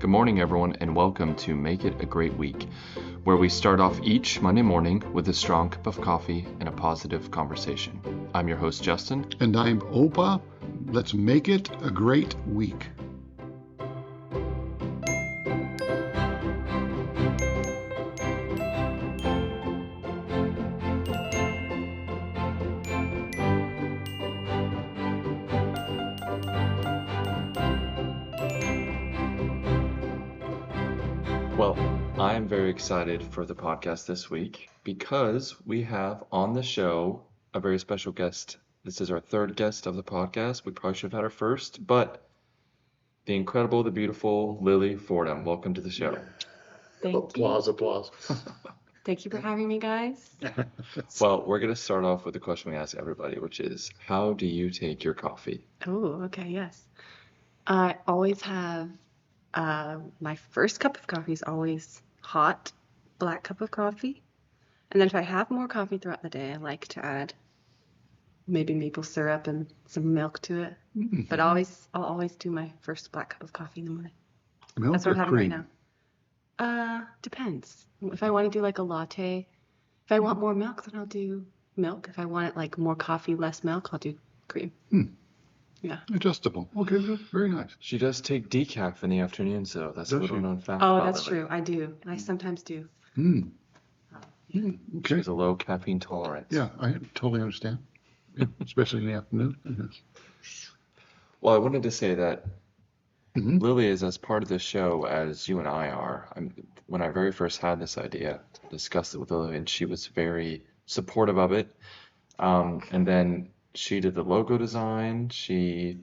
Good morning, everyone, and welcome to Make It a Great Week, where we start off each Monday morning with a strong cup of coffee and a positive conversation. I'm your host, Justin. And I'm Opa. Let's make it a great week. Well, I am very excited for the podcast this week because we have on the show a very special guest. This is our third guest of the podcast. We probably should have had our first, but the incredible, the beautiful Lily Fordham. Welcome to the show. Thank you. Applause. Thank you for having me, guys. Well, we're going to start off with the question we ask everybody, which is, how do you take your coffee? Oh, okay, yes. I always have my first cup of coffee is always hot, black cup of coffee. And then if I have more coffee throughout the day, I like to add maybe maple syrup and some milk to it. But I'll always do my first black cup of coffee in the morning. Milk That's or what I'm having right cream? now. Depends. If I want to do like a latte, if I want more milk, then I'll do milk. If I want it like more coffee, less milk, I'll do cream. Yeah. Adjustable. Okay, very nice. She does take decaf in the afternoons, though. That's a Does little she? known fact Oh, about that's Lily. true. I do. I sometimes do. Okay. She has a low caffeine tolerance. Yeah, I totally understand. Yeah, especially in the afternoon. Yes. Well, I wanted to say that Mhm. Lily is as part of the show as you and I are. When I very first had this idea, I discussed it with Lily, and she was very supportive of it. And then she did the logo design. She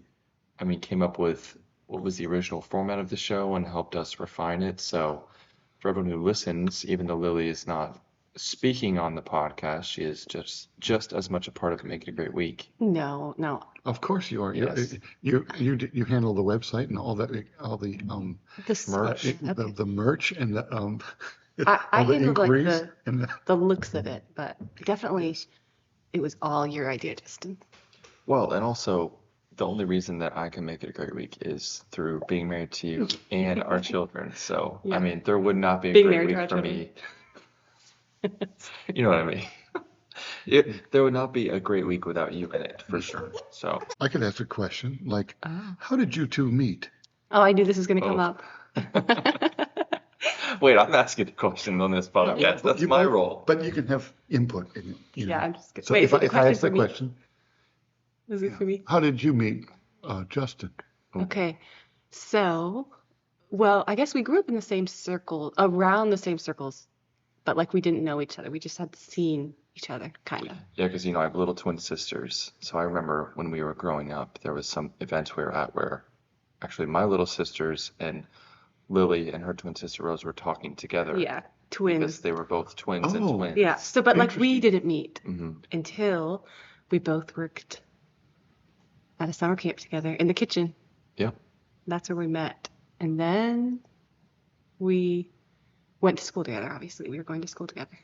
came up with what was the original format of the show and helped us refine it. So for everyone who listens, even though Lily is not speaking on the podcast, she is just as much a part of Make It a Great Week. No. Of course you are. Yes. You handle the website and all the This Merch. the merch and the I all the handled like inquiries and the looks of it, but definitely it was all your idea, Justin. Well, and also the only reason that I can make it a great week is through being married to you and our children. So, Yeah. there would not be a Being great married to week our for me. You know what I mean? There would not be a great week without you in it, for sure. So, I could ask a question like, Oh. how did you two meet? Oh, I knew this was going to come Oh. up. wait, I'm asking the question on this podcast. That's You my both- role. But you can have input in it. Yeah, I'm just kidding. So Wait, if is it I ask the for me? question, Is it for me? how did you meet Justin? Okay. So, well, I guess we grew up in the same circle, around the same circles, but like we didn't know each other. We just had seen each other, kind of. Yeah, because I have little twin sisters. So I remember when we were growing up, there was some events we were at where actually my little sisters and Lily and her twin sister Rose were talking together Yeah, because twins. they were both twins and Oh. twins. Yeah. So, but like we Interesting. didn't meet hmm until we both worked at a summer camp together in the kitchen. Yeah. That's where we met. And then we went to school together, obviously. We were going to school together.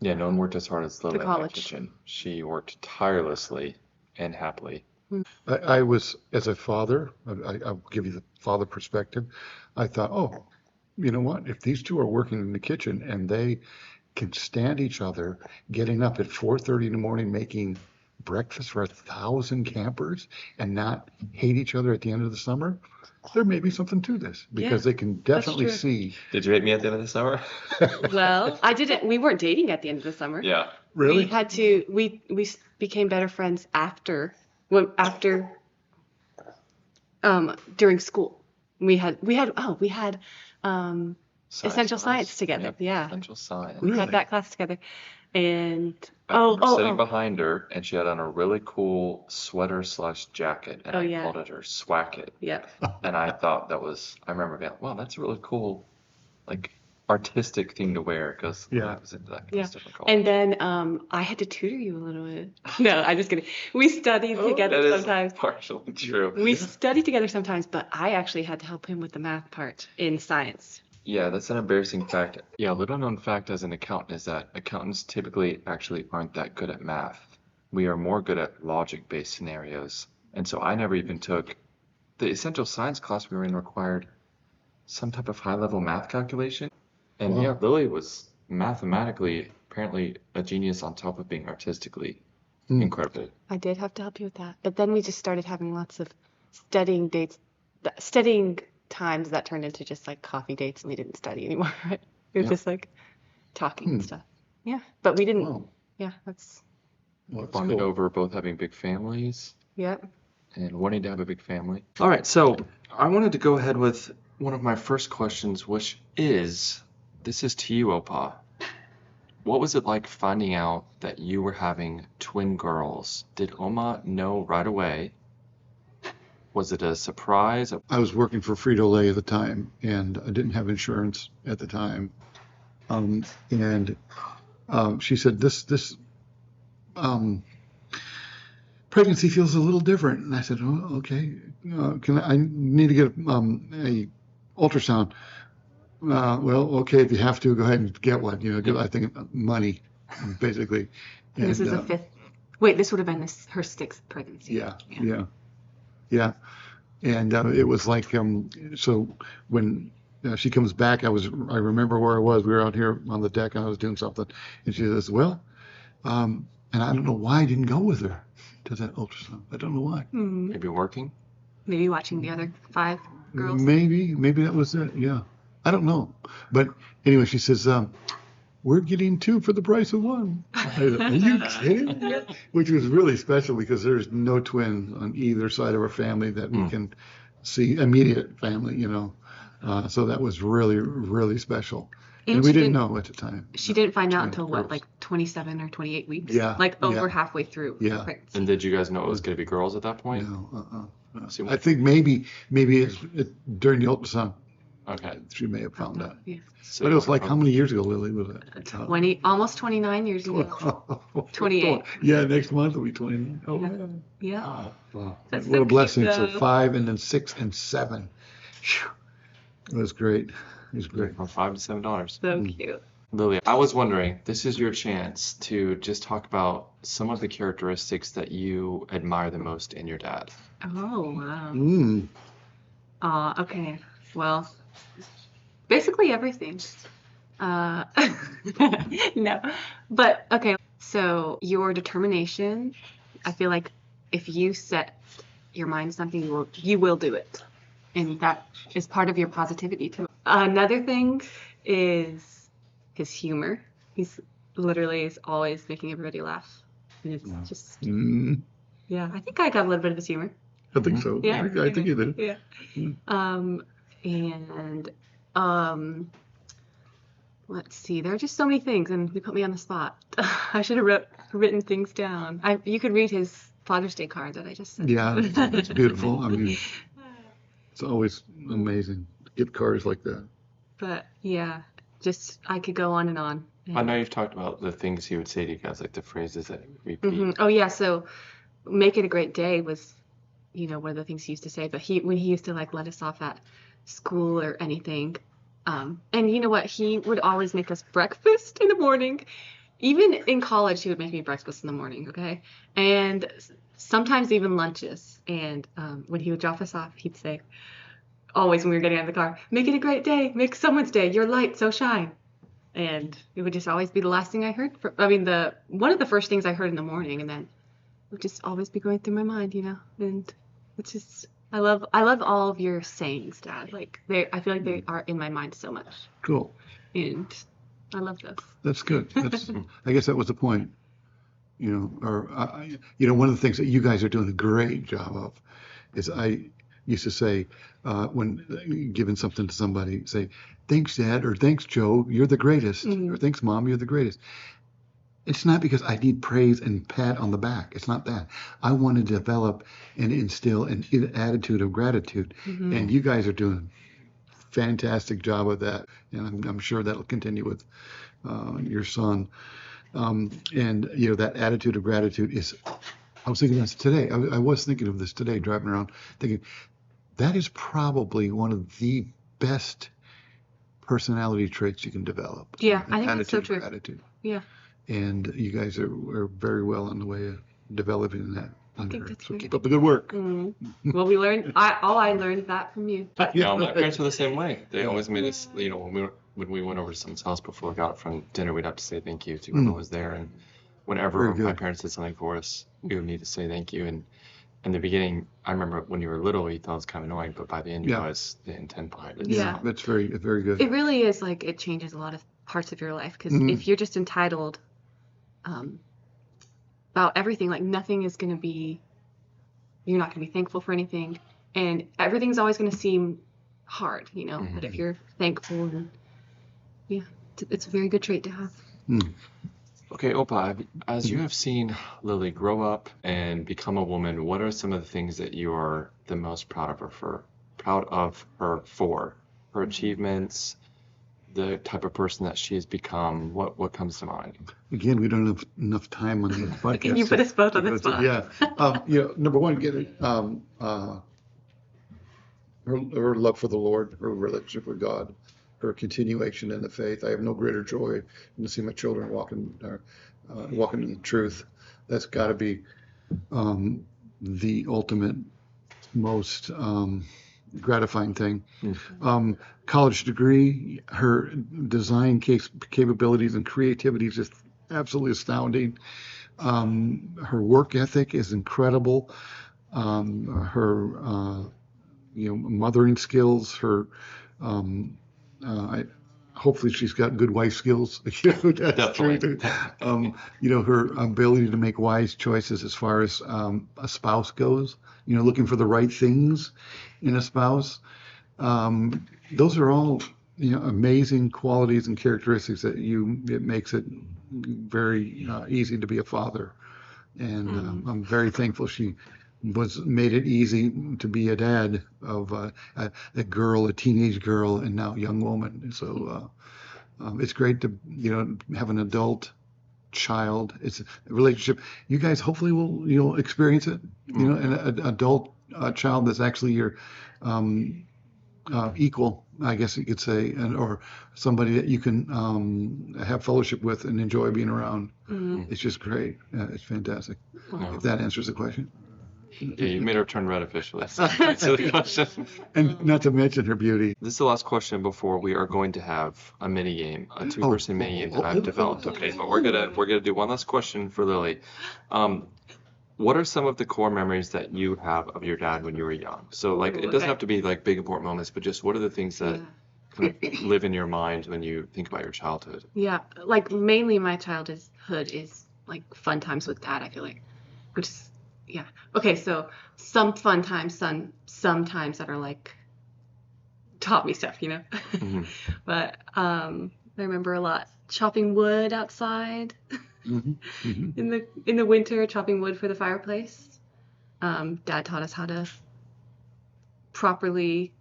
Yeah, no one worked as hard as Lily in that college. kitchen. She worked tirelessly and happily. I was, as a father, I'll give you the father perspective. I thought, oh, you know what? If these two are working in the kitchen and they can stand each other, getting up at 4:30 in the morning, making breakfast for 1,000 campers and not hate each other at the end of the summer, there may be something to this because Yeah, they can definitely true. see. Did you hate me at the end of the summer? Well, we weren't dating at the end of the summer. Yeah. Really? We became better friends during school. We had essential science together. Yep. Yeah. Essential science. We Really? had that class together. And I remember sitting behind her, and she had on a really cool sweater/jacket, and Oh, I yeah. called it her swacket. yeah. And I thought I remember being, wow, that's a really cool, like, artistic thing to wear, because Yeah. I was into that kind Yeah. of stuff in college. And then I had to tutor you a little bit. No, I'm just kidding. We studied together That is sometimes. partially true. We studied together sometimes, but I actually had to help him with the math part in science. Yeah, that's an embarrassing fact. Yeah, a little known fact as an accountant is that accountants typically actually aren't that good at math. We are more good at logic-based scenarios. And so I never even took the essential science class we were in required some type of high-level math calculation. And yeah, Wow. Lily was mathematically apparently a genius on top of being artistically Hmm. incredible. I did have to help you with that. But then we just started having lots of studying dates, studying times that turned into just like coffee dates, and we didn't study anymore, right? It was Yeah. just like talking and Hmm. stuff. Yeah, but we didn't. Wow. Yeah, that's. Well, that's Bonded cool. over both having big families Yep. and wanting to have a big family. All right, so I wanted to go ahead with one of my first questions, which is, this is to you, Opa. What was it like finding out that you were having twin girls? Did Oma know right away? Was it a surprise? I was working for Frito-Lay at the time, and I didn't have insurance at the time. And she said, "This um, pregnancy feels a little different." And I said, "Oh, okay. I need to get a ultrasound?" Well, okay, if you have to, go ahead and get one. You know, 'cause I think money, basically. And this And is the fifth. Wait, this would have been her sixth pregnancy. yeah, yeah. And it was like, so when she comes back, I remember where I was. We were out here on the deck, and I was doing something, and she says, "Well," and I don't know why I didn't go with her to that ultrasound. I don't know why. Maybe working? Maybe watching the other 5 girls. Maybe that was it. Yeah, I don't know. But anyway, she says, "We're getting 2 for the price of 1." I said, "Are you kidding?" Which was really special because there's no twins on either side of our family that we can see, immediate family, you know. So that was really, really special. And we didn't know at the time. She didn't find out until girls. what, like 27 or 28 weeks? Yeah, Like over yeah. halfway through Yeah. pregnancy. And did you guys know it was going to be girls at that point? No, See I think maybe during the ultrasound Okay. she may have found out. Yeah. So But it you was were like, how many years ago, Lily, was it? almost 29 years ago. 28. Yeah, next month will be 29. Oh, Yeah. Yeah. wow. That's What so a blessing. cute, So though. 5 and then 6 and 7. Phew. It was great. It was great. from $5 to $7. So cute. Lily, I was wondering, this is your chance to just talk about some of the characteristics that you admire the most in your dad. Oh, wow. Mm. Okay. Well, basically everything. No. But, okay. So your determination, I feel like if you set your mind to something, you will do it. And that is part of your positivity too. Another thing is his humor. He's literally is always making everybody laugh. And it's just, Mm. yeah, I think I got a little bit of his humor. I think so. Yeah. I think you did. Yeah. And let's see, there are just so many things, and you put me on the spot. I should have written things down. You could read his Father's Day card that I just sent. Yeah, it's beautiful. I mean, it's always amazing to get cards like that. But yeah, just I could go on and on. I know you've talked about the things he would say to you guys, like the phrases that he would repeat. Mhm. Oh yeah, so make it a great day was, one of the things he used to say. But when he used to like let us off at school or anything, and you know what, he would always make us breakfast in the morning. Even in college, he would make me breakfast in the morning, okay? And sometimes even lunches. And when he would drop us off, he'd say, always when we were getting out of the car, make it a great day, make someone's day, your light so shine. And it would just always be the last thing I heard. One of the first things I heard in the morning, and then it would just always be going through my mind, And it's just, I love all of your sayings, Dad. Like I feel like they are in my mind so much, Cool. and I love those. That's good. I guess that was the point. One of the things that you guys are doing a great job of is I used to say, when giving something to somebody, say, "Thanks, Dad," or "Thanks, Joe, you're the greatest," or "Thanks, Mom, you're the greatest." It's not because I need praise and pat on the back. It's not that. I want to develop and instill an attitude of gratitude. And you guys are doing a fantastic job of that. And I'm sure that'll continue with your son. And, that attitude of gratitude is, I was thinking of this today. I was thinking of this today, driving around, thinking that is probably one of the best personality traits you can develop. Yeah, an I think that's so attitude of true. gratitude. Yeah. And you guys are very well on the way of developing that. I think under her. that's So great. keep up the good work. Well, we learned. I learned that from you. No, my parents were the same way. They always made us, when we went over to someone's house before we got from dinner, we'd have to say thank you to whoever was there. And whenever Very my good. parents did something for us, we would need to say thank you. And in the beginning, I remember when you were little, you thought it was kind of annoying, but by the end, you Yeah. realized the intent behind it. Yeah. So, That's very good. It really is like it changes a lot of parts of your life because if you're just entitled about everything, like nothing is going to be, you're not going to be thankful for anything, and everything's always going to seem hard, But if you're thankful, and it's a very good trait to have. okay, Opa, as you have seen Lily grow up and become a woman, what are some of the things that you are the most proud of her for? Her achievements, the type of person that she has become. What comes to mind? Again, we don't have enough time on the podcast. Can you put us both on the spot? Yeah. Number one, get it. Her love for the Lord, her relationship with God, her continuation in the faith. I have no greater joy than to see my children walking in the truth. That's got to be the ultimate, most gratifying thing. College degree, her design capabilities and creativity is just absolutely astounding. Her work ethic is incredible. Her mothering skills, her hopefully she's got good wife skills. That's true. Her ability to make wise choices as far as a spouse goes, looking for the right things in a spouse. Those are all, amazing qualities and characteristics that it makes it very easy to be a father. And I'm very thankful she made it easy to be a dad of a girl, a teenage girl, and now a young woman. So it's great to have an adult child. It's a relationship. You guys hopefully you'll experience it. An adult child that's actually your equal, I guess you could say, or somebody that you can have fellowship with and enjoy being around. It's just great. It's fantastic. If that answers the question. Yeah, you made her turn red officially. Answer the question. And not to mention her beauty. This is the last question before we are going to have a mini game, a two-person mini game that I've developed. Okay, but we're gonna do one last question for Lily. What are some of the core memories that you have of your dad when you were young? So it doesn't have to be like big important moments, but just what are the things that kind of live in your mind when you think about your childhood? Yeah, like mainly my childhood is like fun times with dad, I feel like, which is okay, so some fun times, some times that are like taught me stuff, But I remember a lot chopping wood outside in the winter, chopping wood for the fireplace. Dad taught us how to properly,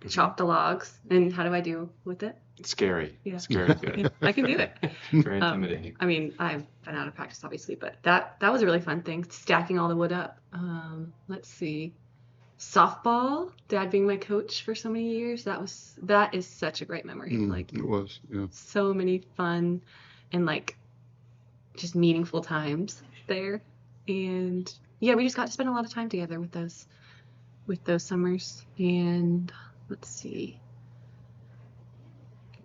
chop the logs, and how do I deal with it? It's scary. Yeah. Scary good. I can do it. Very intimidating. I mean, I've been out of practice, obviously, but that was a really fun thing, stacking all the wood up. Let's see. Softball, Dad being my coach for so many years, that is such a great memory. It was, yeah. So many fun and just meaningful times there. And we just got to spend a lot of time together with those summers. And let's see.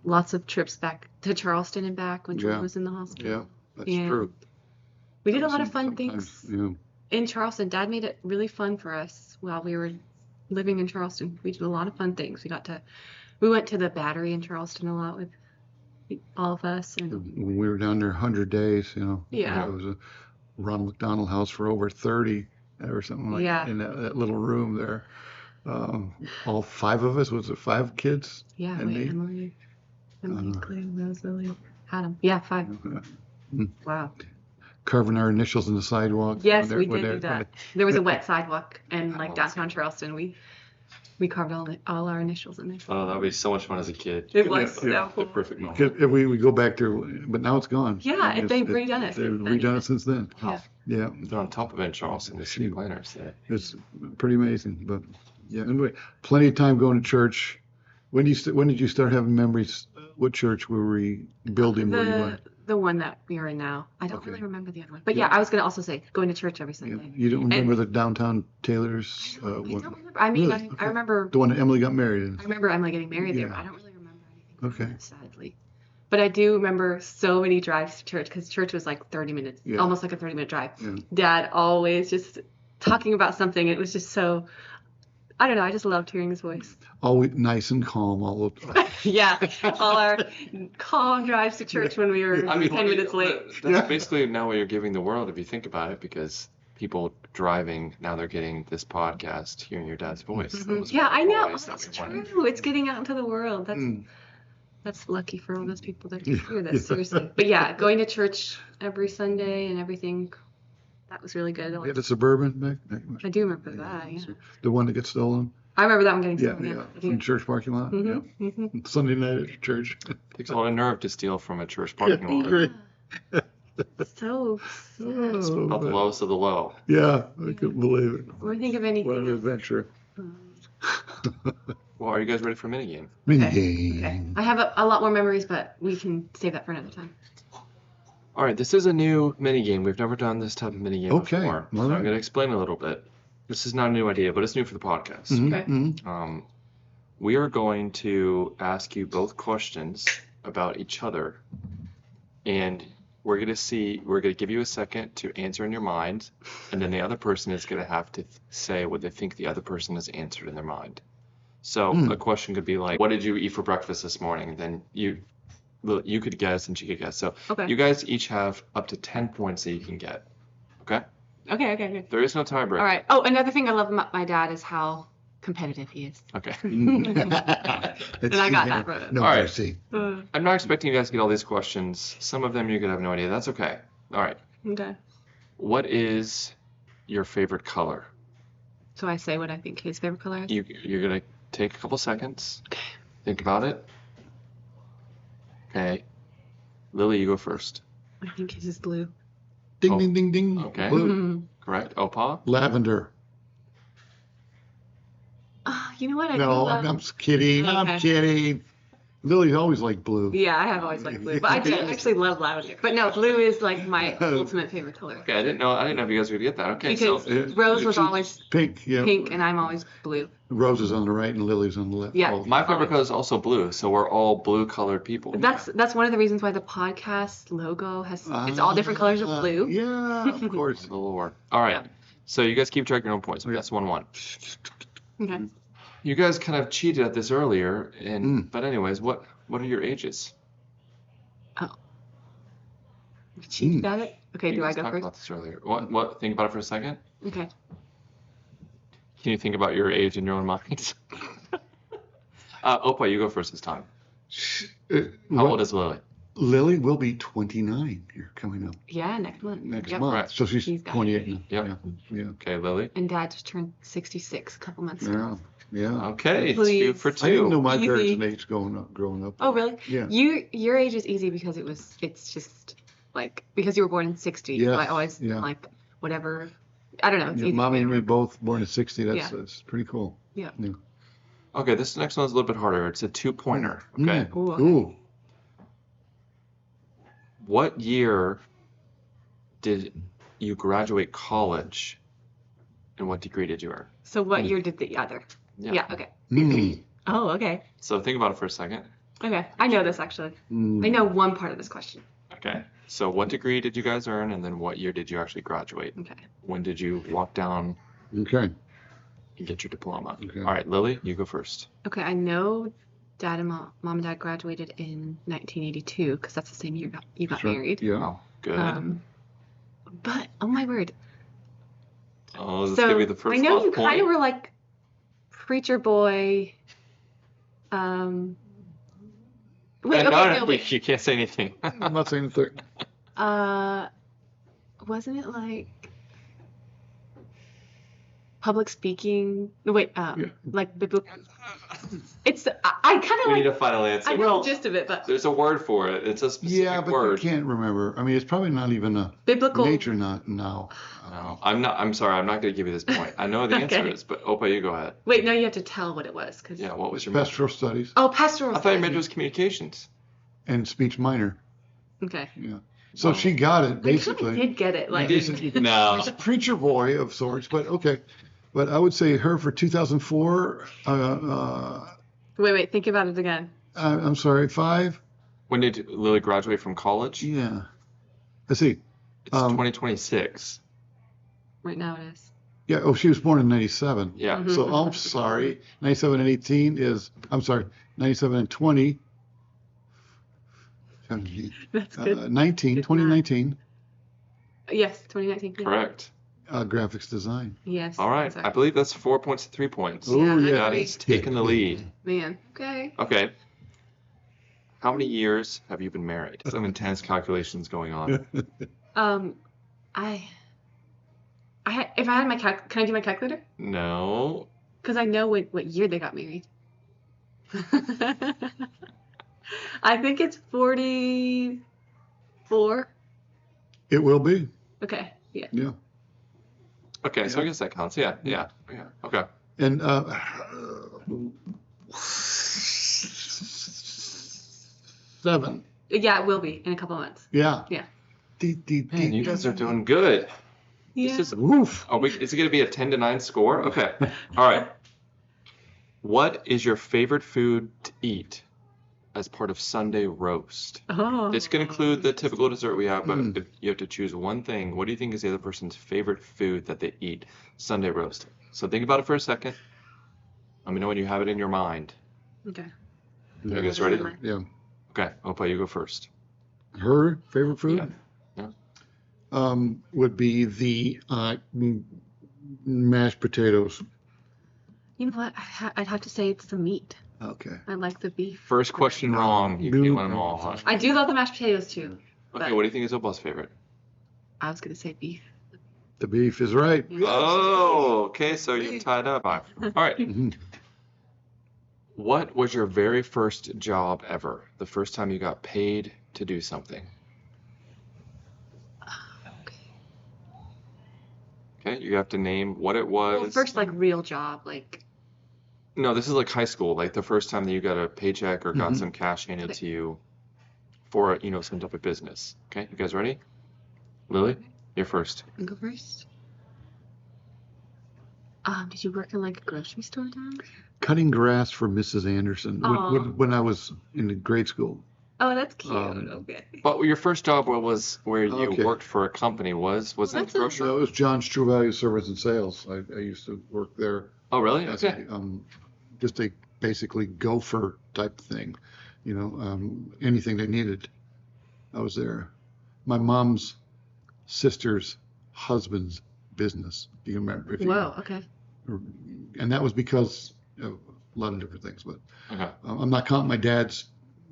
Lots of trips back to Charleston and back when Jordan was in the hospital. Yeah, that's true. We did a lot of fun Sometimes, things in Charleston. Dad made it really fun for us while we were living in Charleston. We did a lot of fun things. We went to the Battery in Charleston a lot with all of us. And when we were down there 100 days, Yeah. it was a Ronald McDonald House for over 30 or something like that in that little room there. All 5 of us, was it 5 kids? Yeah, and me? Emily, Clay, Rose, Lily, Adam. Yeah, 5. Wow. Carving our initials in the sidewalk. Yes, we did do that. There was a wet sidewalk in downtown Charleston. We carved all our initials in there. Oh, that would be so much fun as a kid. It was so cool. The perfect moment. If we go back there, but now it's gone. Yeah, they've redone it. They've redone it since then. Yeah. They're on top of it in Charleston, the city planners there. It's pretty amazing. But anyway, plenty of time going to church. When did you start having memories? What church were we building? Where you went? the one that we are in now. I don't Okay. really remember the other one. But Yeah. yeah, I was going to also say going to church every Yeah. Sunday. You don't remember And the downtown Taylor's I one? don't remember. I mean, Really? I Okay. remember The one that Emily got married in. I remember Emily getting married there, Yeah. but I don't really remember anything from Okay. it, sadly. But I do remember so many drives to church because church was like 30 minutes, Yeah. almost like a 30-minute drive. Yeah. Dad always just talking about something. It was just so, I don't know. I just loved hearing his voice. Always nice and calm. All the Yeah, all our calm drives to church when we were 10 minutes late. That's basically now what you're giving the world if you think about it, because people driving now they're getting this podcast, hearing your dad's voice. That was Yeah, I wonderful know. voice that That's we wanted. true. It's getting out into the world. That's lucky for all those people that can hear this, seriously. But yeah, going to church every Sunday and everything, that was really good. You had a Suburban back? I do remember that, yeah. The one that gets stolen? I remember that one getting Yeah, stolen, yeah. I From do. church parking lot? Yeah. Sunday night at church. Takes a lot of nerve to steal from a church parking lot. Great. So sad. About the lowest of the low. Yeah, I couldn't believe it. Or think of What an anything else. adventure. Well, are you guys ready for a minigame? Minigame. Okay. I have a lot more memories, but we can save that for another time. All right, this is a new minigame. We've never done this type of minigame Okay, before. So all right. I'm going to explain a little bit. This is not a new idea, but it's new for the podcast. Mhm, Okay. mhm. We are going to ask you both questions about each other, and we're going to give you a second to answer in your mind, and then the other person is going to have to say what they think the other person has answered in their mind. So a question could be like, what did you eat for breakfast this morning? Then you could guess and she could guess. So Okay. you guys each have up to 10 points that you can get. Okay? Okay. There is no tiebreaker. All right. Oh, another thing I love about my dad is how competitive he is. Okay. And I got that right. No All right. mercy. I'm not expecting you guys to get all these questions. Some of them you could have no idea. That's okay. All right. Okay. What is your favorite color? So I say what I think his favorite color is? You're going to take a couple seconds. Okay. Think about it. Okay. Lily, you go first. I think his is blue. Ding, Oh, ding, ding, ding. okay. Blue. Mhm. Correct. Opa? Lavender. You know what? I do No, love... I'm kidding. I'm Okay. kidding. Lily's always liked blue. Yeah, I have always liked blue, but I do actually love lavender. But no, blue is like my ultimate favorite color. Okay, I didn't know if you guys would get that. Okay, Because so Rose was always Pink, yeah. pink and I'm always blue. Rose is on the right and Lily's on the left. Yeah. Oh, my favorite color is also blue, so we're all blue colored people. That's one of the reasons why the podcast logo has it's all different colors of blue. Yeah, of course. The Lord. All right. Yeah. So you guys keep track of your own points. That's 1-1. Okay. You guys kind of cheated at this earlier, but anyways, what are your ages? She got it. Okay, You do I guys go talked first? about this earlier. What? Think about it for a second. Okay. Can you think about your age in your own mind? Opa, you go first this time. How old is Lily? Lily will be 29 here coming up Yeah, next month. next Yep. month. Right. So she's She's got 28 now. Yep. Yeah. Okay, Lily. And Dad just turned 66 a couple months ago. Yeah. Yeah. Okay, it's Please. 2 for 2. I didn't know my Easy. parents' age growing up. Oh, really? Yeah. Your age is easy because it's just like because you were born in 60. So Yeah, I always yeah. like whatever. I don't know. It's Yeah, easy. Mommy and me both born in 60. That's pretty cool. Yeah. Okay, this next one's a little bit harder. It's a 2-pointer. Okay. Ooh, okay. Ooh. What year did you graduate college, and what degree did you earn? So what year did the other? Yeah. Okay. Mm. Oh, okay. So think about it for a second. Okay. I know this actually. I know one part of this question. Okay. So what degree did you guys earn, and then what year did you actually graduate? Okay. When did you walk down Okay. and get your diploma? Okay. All right, Lily, you go first. Okay. I know Dad and Mom and Dad graduated in 1982 because that's the same year you got Sure. married. Yeah. Oh, good. But oh my word. Oh, this is So gonna be the first I know lost you point. kind of were like preacher boy. Wait. And Okay. no, No, wait. you can't say anything. I'm not saying third. Wasn't it like public speaking? No, wait. Like biblical. It's I kind of We like. need a final answer. I know the gist of it, but There's a word for it. It's a specific Yeah, but word. you can't remember. I mean, it's probably not even a biblical. nature not now. No, I'm not. I'm sorry. I'm not going to give you this point. I know the answer Okay. is, but Opa, you go ahead. Wait, no, you have to tell what it was, cause. Yeah. What was your? Pastoral studies Oh, pastoral. I thought you meant it studies. was communications. and speech minor. Okay. Yeah. So she got it I kind of basically. did get it. Like, No. She's a preacher boy of sorts, but okay. But I would say her for 2004. wait, think about it again. I'm sorry, 5. When did Lily graduate from college? Yeah. Let's see. It's 2026. Right now it is. Yeah. Oh, she was born in 97. Yeah. Mhm. So I'm sorry. 97 and 18 is. I'm sorry. 97 and 20. That's good. 19. Good 2019. Yes, 2019. Yeah. Correct. Graphics design. Yes. All right. Sorry. I believe that's 4 points to 3 points. Oh, Yeah, yeah. Daddy's taking the lead. Man. Okay. Okay. How many years have you been married? Some intense calculations going on. I if I had my can I do my calculator? No. Because I know what year they got married. I think it's 44. It will be. Okay. Yeah. Yeah. Okay, so I guess that counts. Yeah. Okay. And 7. Yeah, it will be in a couple of months. Yeah. Yeah. Man, you guys are doing good. Yeah. This is. Woof. Is it going to be a 10-9 score? Okay. All right. What is your favorite food to eat as part of Sunday roast? Oh. This can include the typical dessert we have, but Mm. if you have to choose one thing, what do you think is the other person's favorite food that they eat Sunday roast? So think about it for a second. Let me know when you have it in your mind. Okay. You guys ready? Yeah. Okay, Opa, you go first. Her favorite food? Yeah. Would be the mashed potatoes. You know what? I'd have to say it's the meat. Okay. I like the beef. First question wrong. You Nope. won them all, huh? I do love the mashed potatoes too. Okay, what do you think is Opa's favorite? I was gonna say beef. The beef is right. Oh, okay, so you're tied up. All right. Mhm. What was your very first job ever? The first time you got paid to do something? Okay. Okay, you have to name what it was. Well, first like real job, like No, this is like high school, like the first time that you got a paycheck or got Mhm. some cash handed to you for, some type of business. Okay, you guys ready? Lily, you're first. go first. Did you work in like a grocery store then? Cutting grass for Mrs. Anderson Aw. when I was in grade school. Oh, that's cute. Um, Okay. But your first job was where you Okay. worked for a company was that that's the a- grocery? So it was John's True Value Service and Sales. I used to work there Oh, really? as Okay. just a basically gopher type thing. Anything they needed, I was there. My mom's sister's husband's business. Do you remember? Whoa. Okay. And that was because of a lot of different things. But Okay. I'm not counting my dad's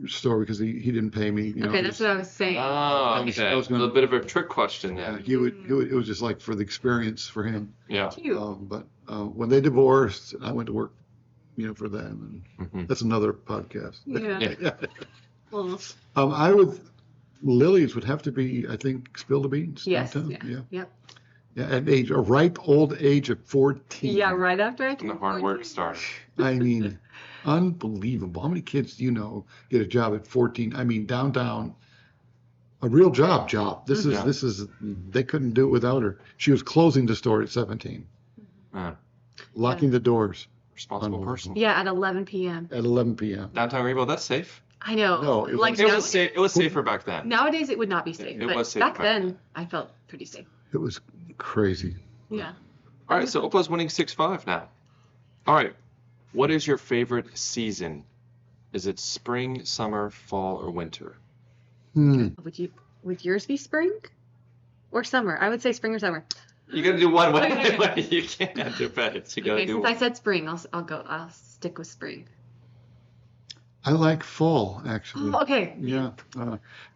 store because he didn't pay me. Okay, that's what I was saying. Oh, I was okay. gonna- A little bit of a trick question Yeah, there. it was just like for the experience for him. Yeah. Cute. But when they divorced, I went to work, for them, and Mhm. that's another podcast. Yeah. Well, Lily's would have to be, I think, Spill the Beans. yes. downtown. Yeah. Yeah. Yep. Yeah, at a ripe old age of 14. Yeah. Right after I And the hard work started. I mean, unbelievable. How many kids do you know get a job at 14? I mean, downtown, a real job. This Yeah. is, they couldn't do it without her. She was closing the store at 17, Man, locking the doors responsible Unbelievable. person. Yeah, at 11 p.m. at 11 p.m. Downtown Greenville, that's safe. I know. No, it like It was safe. It was safer back then. nowadays it would not be safe. It but was safe back back then I felt pretty safe. It was crazy. Yeah. All right, so Opa's winning 6-5 now. All right, what is your favorite season? Is it spring, summer, fall, or winter? Would yours be spring or summer? I would say spring or summer. You gotta do one. Okay. You can't have two bets. You gotta Okay, do since one. I said spring, I'll stick with spring. I like fall, actually. Oh, okay. Yeah.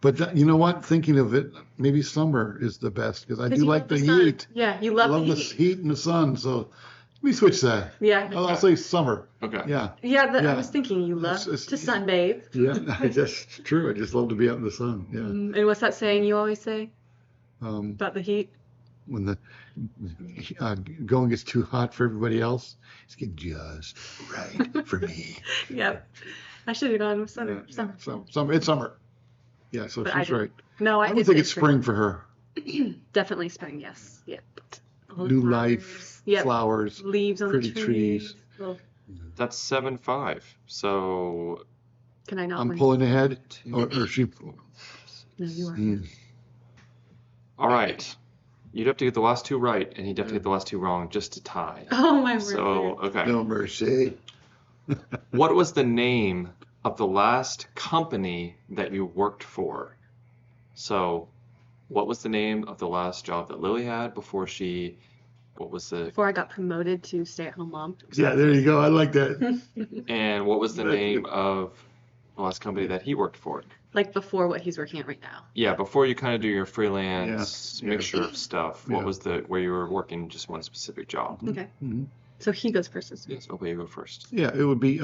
But you know what? Thinking of it, maybe summer is the best because I 'Cause do you like love the sun. heat. Yeah, you I love love the the heat. heat and the sun. So let me switch that. Yeah. I'll say summer. Okay. Yeah. Yeah, Yeah. I was thinking you love It's- to sunbathe. Yeah. It's true. I just love to be out in the sun. Yeah. And what's that saying you always say Um, about the heat? when the going gets too hot for everybody else, it's getting just right for me. Yep. I should have gone with summer. Yeah. Summer. It's summer. Yeah, so But I she's didn't. right. No, I I would did think say it's spring for her. Definitely spring, yes. Yep. All the New flowers. life, Yep. flowers, Leaves on the pretty trees. trees. Little, That's 7-5. So can I not I'm win? pulling ahead, two, or she. four, No, you are. Mm. all right. You'd have to get the last two right, and he'd have to get the last two wrong just to tie. Oh my word. So, okay. No mercy. What was the name of the last company that you worked for? So, what was the name of the last job that Lily had before what was the, Before I got promoted to stay-at-home mom. Yeah, there you go. I like that. and what was the That's name good. of the last company that he worked for? Like before what he's working at right now. Yeah, before you kind of do your freelance Yeah. mixture of stuff, what Yeah. was where you were working just one specific job? Okay. Mhm. So he goes first this week. Yes, okay, you go first. Yeah, it would be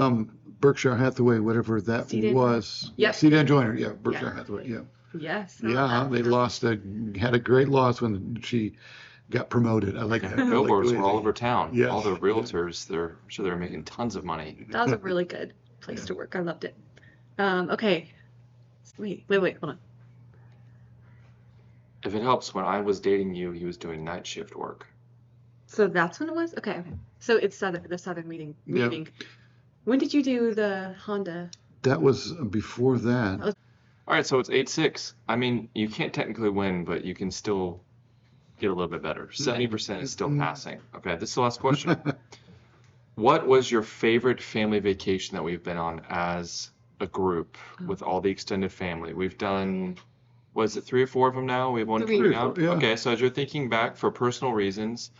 Berkshire Hathaway, whatever that Sedan was. Yep. Sedan Joiner. Yeah, Berkshire Yeah. Hathaway. Yeah. Yes. Yeah, they had a great loss when she got promoted. I like that. I like the Billboards way were all they- over town. Yes. All the realtors, I'm sure they were making tons of money. That was a really good place to work. I loved it. Okay. Wait, hold on. If it helps, when I was dating you, he was doing night shift work. So that's when it was? Okay. So it's the Southern meeting. Yeah. When did you do the Honda? That was before that. All right, so it's 8-6. I mean, you can't technically win, but you can still get a little bit better. 70% is still passing. Okay, this is the last question. What was your favorite family vacation that we've been on as a group with all the extended family? We've done, was it 3 or 4 of them now? We have one Three. coming out. Yeah. Okay, so as you're thinking back for personal reasons,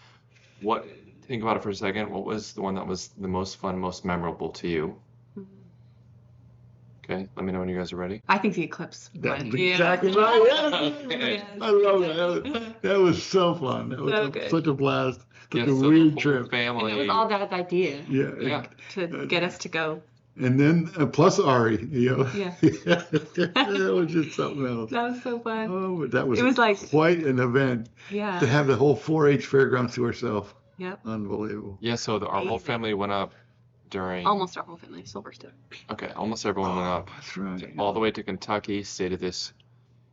think about it for a second. What was the one that was the most fun, most memorable to you? Okay, let me know when you guys are ready. I think the eclipse. That's one. exactly Yeah. right. Okay. I love that. That was so fun. That was So good. such a blast. Such Yeah, a so the weird whole trip. And family. it was all Dad's idea Yeah. Yeah. to get us to go. And then plus Ari, you know. Yeah. That was just something else. That was so fun. Oh, but that was It was like- quite an event to Yeah. have the whole 4-H fairgrounds to herself. Yep. Unbelievable. Yeah, so our whole Amazing. family went up during. Almost our whole family. Silverstone. Okay, almost everyone went up That's right. all the way to Kentucky, stayed at this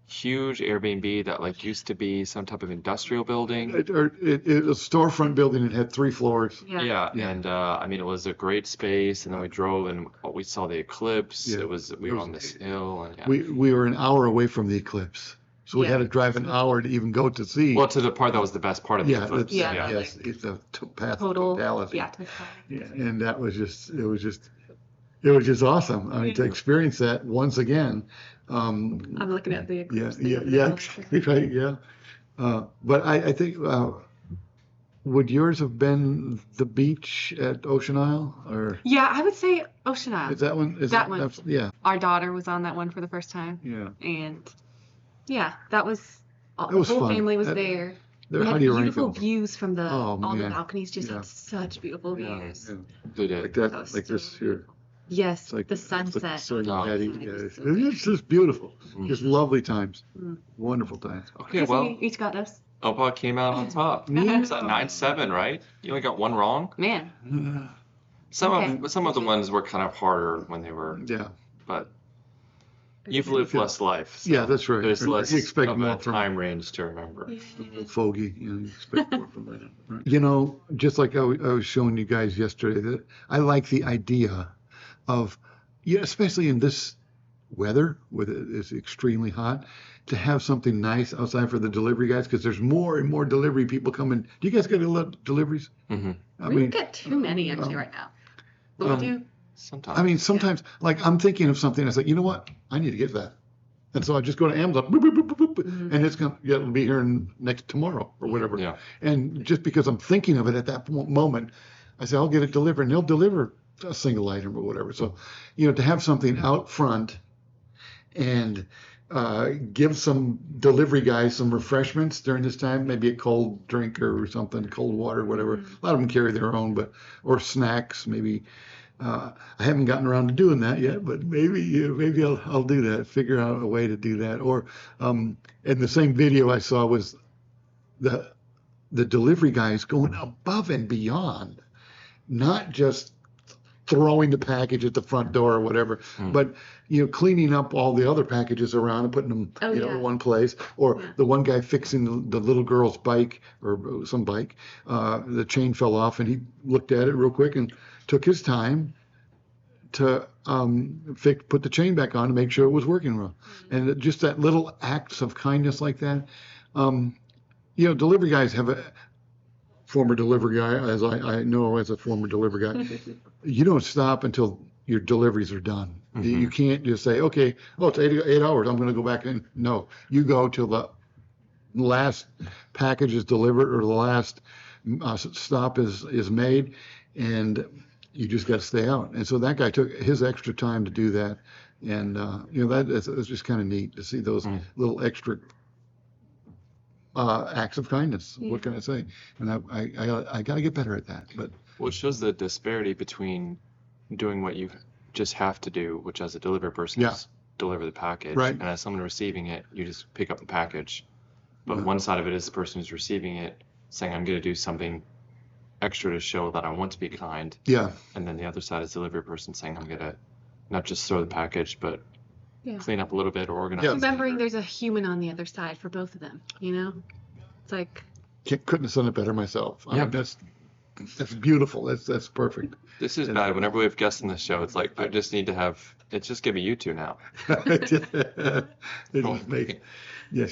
huge Airbnb that like used to be some type of industrial building. It was a storefront building. It had 3 floors. Yeah. Yeah, and I mean it was a great space, and then we drove and we saw the eclipse. Yeah. We were on this hill, and yeah. We were an hour away from the eclipse, so we Yeah. had to drive an hour to even go to see. Well, to the part that was the best part of the Yeah, eclipse. that's, Yeah. yes, it's a path of Total. totality. Yeah. Total. Yeah, and that was it was just awesome. I mean, to experience that once again. I'm looking at the Yeah, eclipse. yeah, exactly right, yeah. But I think, would yours have been the beach at Ocean Isle, or Yeah, I would say Ocean Isle. is that one? That one. Yeah, Our daughter was on that one for the first time, yeah. and yeah, that was. That The was whole fun. family was That- there. There, We how had do you rank beautiful them? views from Oh, all the man. balconies. Just Yeah. had such beautiful Yeah, views. yeah. They did. Like That that, was like this so here. Yes, It's like the it's like sunset. Serengeti. Oh, Yeah, it was it's, so good. it's just beautiful. Mm. Just lovely times. Mm. Wonderful times. Okay, Yes, well, we each got us. Opa came out on top. Yeah. It's at 9-7, right? You only got one wrong. Man, Some Okay. of the ones were kind of harder when they were, Yeah, but you've lived less life. So yeah, that's right. There's less You expect of more a from time range to remember. fogey. You expect more from that. Right. Just like I was showing you guys yesterday, that I like the idea of, especially in this weather, where it's extremely hot, to have something nice outside for the delivery guys, because there's more and more delivery people coming. Do you guys get a lot of deliveries? Hmm. I we mean, don't get too many actually right now. But we do. Sometimes. sometimes, like, I'm thinking of something, I was like, you know what? I need to get that. And so I just go to Amazon, boop, boop, boop, boop, boop, and it'll be here next tomorrow or whatever. Yeah. And just because I'm thinking of it at that moment, I say, I'll get it delivered, and they'll deliver a single item or whatever. So, to have something out front and give some delivery guys some refreshments during this time, maybe a cold drink or something, cold water, whatever. A lot of them carry their own, or snacks, maybe. I haven't gotten around to doing that yet, but maybe I'll do that. Figure out a way to do that. Or in the same video I saw was the delivery guys going above and beyond, not just throwing the package at the front door or whatever. But, cleaning up all the other packages around and putting them, Oh, yeah. in one place. Or Yeah. the one guy fixing the little girl's bike or some bike, the chain fell off and he looked at it real quick and took his time to put the chain back on to make sure it was working well. And just that little acts of kindness like that. Delivery guys have a former delivery guy, as I know as a former delivery guy. You don't stop until your deliveries are done. You can't just say, okay, it's 8 hours, I'm going to go back in. No, you go till the last package is delivered or the last stop is made, and you just got to stay out. And so that guy took his extra time to do that. And, it's just kind of neat to see those little extra acts of kindness. Yeah. What can I say? And I got to get better at that. But Well, it shows the disparity between doing what you just have to do, which as a delivery person is deliver the package, Right. and as someone receiving it, you just pick up the package. But Yeah. one side of it is the person who's receiving it saying, I'm going to do something extra to show that I want to be kind. yeah, And then the other side is the delivery person saying, I'm going to not just throw the package, but Yeah. clean up a little bit or organize. Yeah. it Remembering better. there's a human on the other side for both of them, It's like, couldn't have done it better myself. I Yeah. mean, that's beautiful. That's perfect. This is bad. Whenever we have guests on the show, it's like, I just need to have, it's just going to be you two now. It just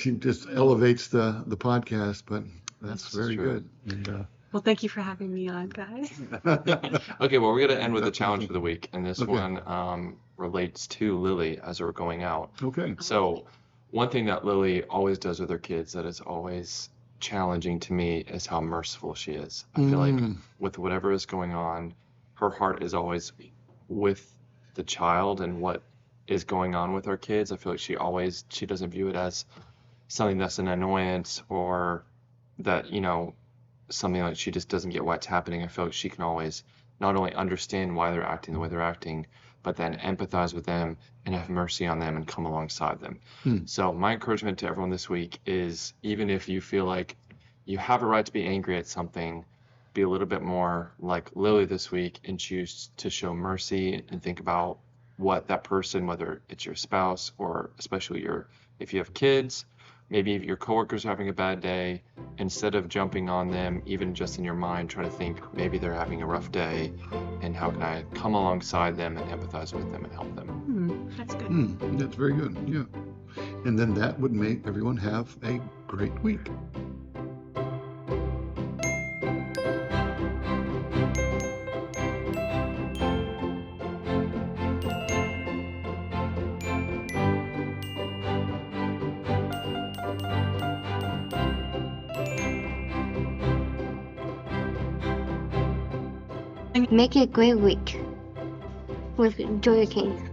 she just elevates the podcast, but that's This is very true. good. And, well, thank you for having me on, guys. Okay, well, we're going to end with the challenge for the week. And this Okay. one relates to Lily as we're going out. okay. So, one thing that Lily always does with her kids that is always challenging to me is how merciful she is. I feel like with whatever is going on, her heart is always with the child and what is going on with our kids. I feel like she doesn't view it as something that's an annoyance or that, something like she just doesn't get what's happening. I feel like she can always not only understand why they're acting the way they're acting, but then empathize with them and have mercy on them and come alongside them. So my encouragement to everyone this week is, even if you feel like you have a right to be angry at something, be a little bit more like Lily this week and choose to show mercy and think about what that person, whether it's your spouse or especially if you have kids, maybe if your coworkers are having a bad day, instead of jumping on them, even just in your mind, try to think maybe they're having a rough day and how can I come alongside them and empathize with them and help them. That's good. That's very good. Yeah. And then that would make everyone have a great week. Make it a great week with Joy King.